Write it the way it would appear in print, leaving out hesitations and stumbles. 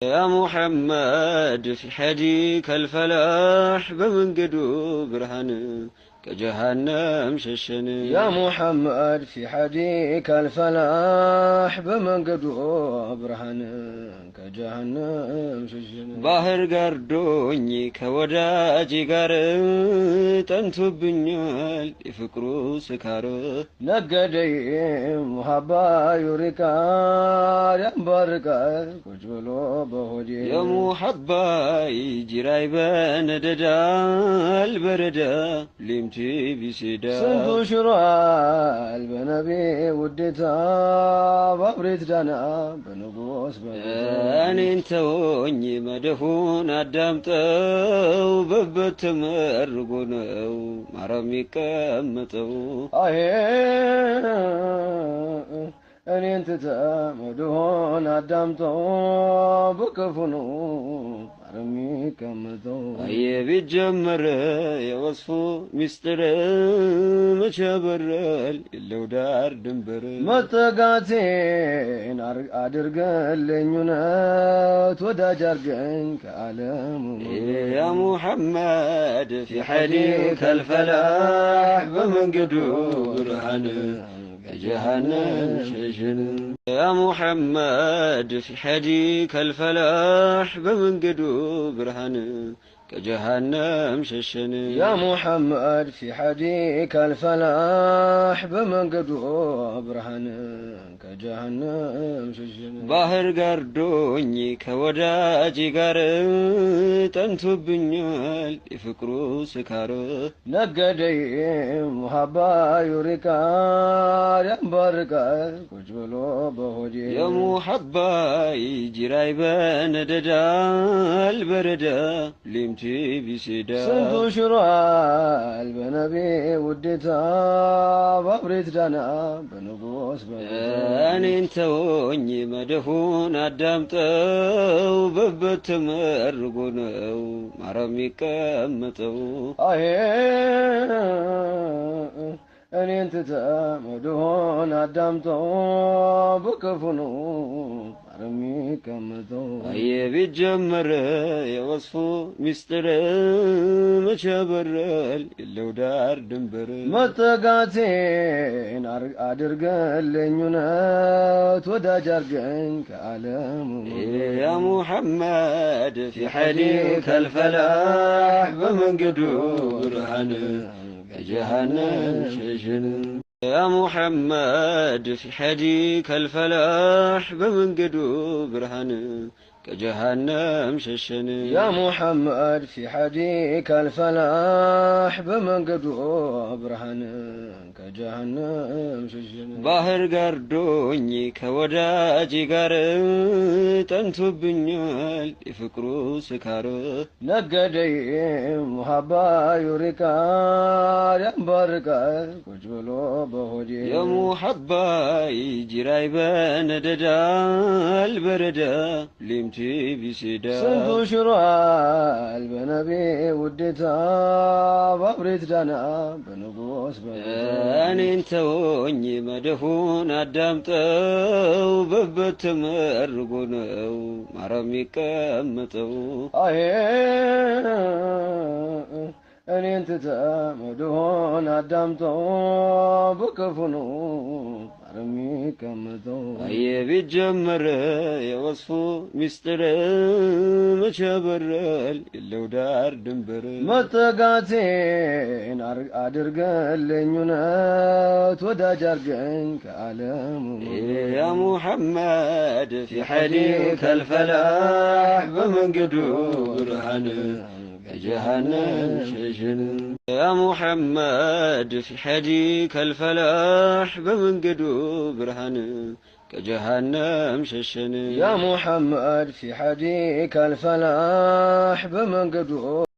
يا محمد في حديك الفلاح بمنقدو برهان كجهنم ششن يا محمد في حديك الفلاح بمنقدو برهان كجهنم ششن ባህር ጋርዶኝ ከወዳጅ ጋር ጠንቶብኛል የፍቅሩ ስካር ነገደይ ሙሐባ ዩሪቃል ያንባርቃል ቁጭ ብሎ በሆዴ የሙሐባይ ጅራይ በነደዳል በረዳ ሊምቲ ቢሲዳ ስንቱ ሽሯል በነቢ ውዴታ ባብሬት ዳና በንጉስ እኔን ተወኝ መደሁን አዳምጠው በበት ተመርጎ ነው ማረም ይቀመጠው አሄ እኔን ትተህ መድሆን አዳምጠው በክፉ ነው ማረም ይቀመጠው አየቤት ጀመረ የወስፉ ሚስጥር መቼ በረል የለው ዳር ድንበር መጠጋቴን አድርገልኝ እውነት ወዳጅ አርገኝ ከዓለሙ يا محمد في حديك الفلاح بمنقدو برهان كجهنم شجن يا محمد في حديك الفلاح بمنقدو برهان كجهنم ششن يا محمد في حديك الفلاح بمنقدو برهان كجهنم ششن ባህር ጋርዶኝ ከወዳጅ ጋር ጠንቶብኛል የፍቅሩ ስካር ነገደይ ሙሐባ ዩሪቃል ያንባርቃል ቁጭ ብሎ በሆዴ የሙሐባይ ጅራይ በነደዳል በረዳ ሊምቲ ቢሲዳ ስንቱ ሽሯል በነቢ ውዴታ ባብሬት ዳና በንጉስ እኔን ተወኝ መደሁን አዳምጠው በበት ተመርጎ ነው ማረም ይቀመጠው አሄ እኔን ትተህ መድሆን አዳምጠው በክፉ ነው ማረም ይቀመጠው አየቤት ጀመረ የወስፉ ሚስጥር መቼ በረል የለው ዳር ድንበር መጠጋቴን አድርገልኝ እውነት ወዳጅ አርገኝ ከዓለሙ يا محمد في حديك الفلاح بمنقدو برهان كجهنم شجن يا محمد في حديك الفلاح بمنقدو برهان كجهنم ششن يا محمد في حديك الفلاح بمنقدو برهان كجهنم شجن ባህር ጋርዶኝ ከወዳጅ ጋር ጠንቶብኛል የፍቅሩ ስካር ነገደይ ሙሐባ ዩሪቃል ያንባርቃል ቁጭ ብሎ በሆዴ የሙሐባይ ጅራይ በነደዳል በረዳ ሊምቲ ቢሲዳ ስንቱ ሽሯል በነቢ ውዴታ ባብሬት ዳና በንጉስ እኔን ተወኝ መደሁን አዳምጠው በበት ተመርጎ ነው ማረም ይቀመጠው አሄ እኔን ትተህ መድሆን አዳምጠው በክፉ ነው ማረም ይቀመጠው አየቤት ጀመረ የወስፉ ሚስጥር መቼ በረል የለው ዳር ድንበር መጠጋቴን አድርገልኝ እውነት ወዳጅ አርገኝ ከዓለሙ يا محمد في حديك الفلاح بمنقدو برهان كجهنم شجن يا محمد في حديك الفلاح بمنقدو برهان كجهنم ششن يا محمد في حديك الفلاح بمنقدو